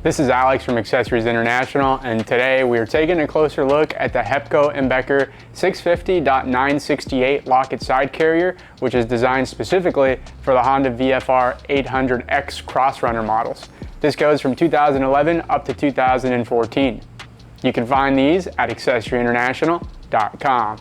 This is Alex from Accessories International, and today we are taking a closer look at the Hepco Becker 650.968 Lock-it side carrier, which is designed specifically for the Honda VFR 800X Crossrunner models. This goes from 2011 up to 2014. You can find these at accessoryinternational.com.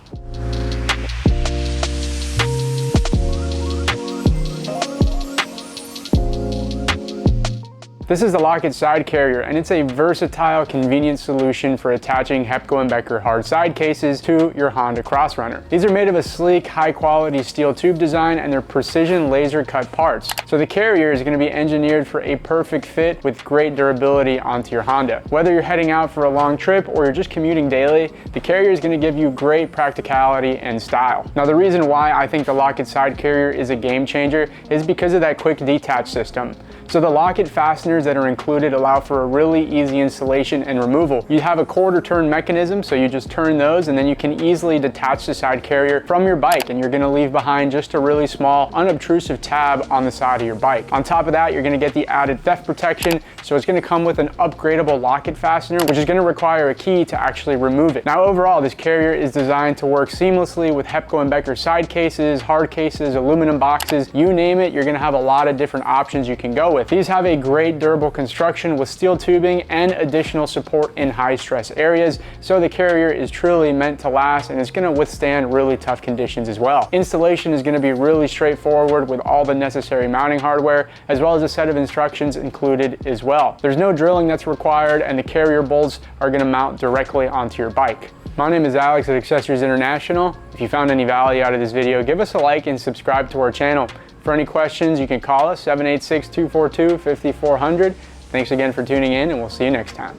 This is the Lock-it side carrier, and it's a versatile, convenient solution for attaching Hepco Becker hard side cases to your Honda Crossrunner. These are made of a sleek, high-quality steel tube design, and they're precision laser-cut parts. So the carrier is going to be engineered for a perfect fit with great durability onto your Honda. Whether you're heading out for a long trip or you're just commuting daily, the carrier is going to give you great practicality and style. Now, the reason why I think the Lock-it side carrier is a game changer is because of that quick detach system. So the Lock-it fasteners that are included allow for a really easy installation and removal. You have a quarter turn mechanism, so you just turn those and then you can easily detach the side carrier from your bike, and you're going to leave behind just a really small, unobtrusive tab on the side of your bike. On top of that, you're going to get the added theft protection, so it's going to come with an upgradable Lock-it fastener, which is going to require a key to actually remove it. Now overall, this carrier is designed to work seamlessly with Hepco Becker side cases, hard cases, aluminum boxes, you name it, you're going to have a lot of different options you can go with. These have a great durable construction with steel tubing and additional support in high stress areas, so the carrier is truly meant to last and it's going to withstand really tough conditions as well. Installation is going to be really straightforward with all the necessary mounting hardware, as well as a set of instructions included as well. There's no drilling that's required, and the carrier bolts are going to mount directly onto your bike. My name is Alex at Accessories International. If you found any value out of this video, give us a like and subscribe to our channel. For any questions, you can call us 786-242-5400. Thanks again for tuning in, and we'll see you next time.